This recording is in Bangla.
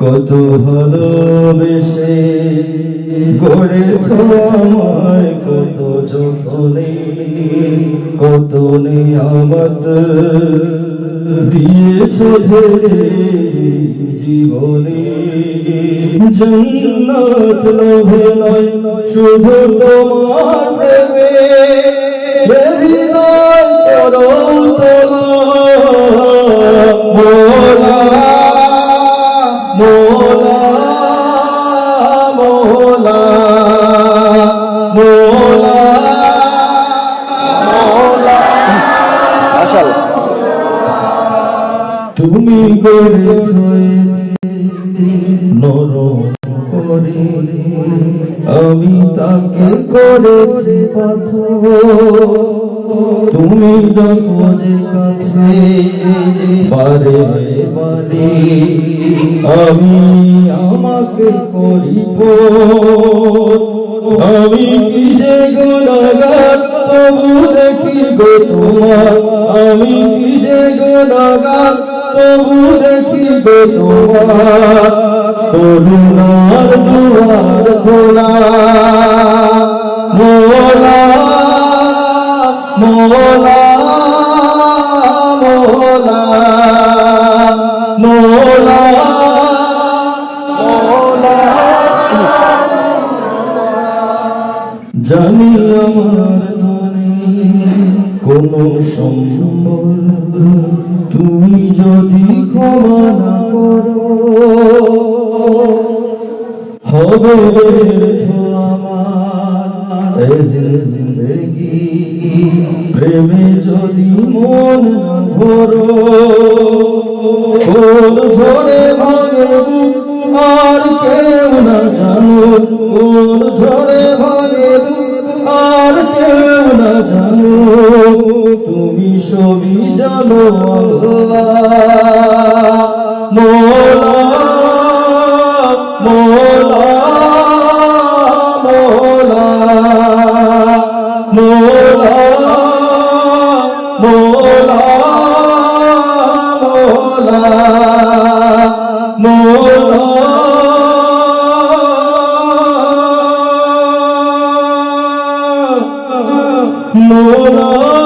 কত ভালোবেসে গড়েছ আমায়, কত যতনে কত নিয়ামত দিয়েছ ধরে জীবনে। জান্নাত লোভে নয় শুধু তোমার প্রেমে, হৃদয় করো তোলা মোলা মোলা মোলা মোলা মোলা। মাশাআল্লাহ। তুমি গড়েছ নরম করে, আমি তাকে করেছি পাথর। তুমি ডাকো যে কাছে বারে বারে, আমি আমাকে করিব। আমি কি যে গুনাহগার তবু দেখি গো তোমার, আমি কি যে গুনাহগার তবু দেখি গো তোমার। করুণার দুয়ার খোলা মোলা মোলা মোলা মোলা মোলা। জানি আমার ধনে কোনো সম্বল, তুমি যদি ক্ষমা না করো হবে ব্যর্থ আমার এ জিন্দেগি। প্রেমে যদি মন না ভরো, কোন ঝড়ে ভাঙে বুক আর কেউ না জানো, কোন ঝড়ে ভাঙে বুক আর কেউ না জানো। তুমি সবই জানো আল্লাহ মোলা মোলা মোলা মোলা মোলা মোলা মোলা মোলা।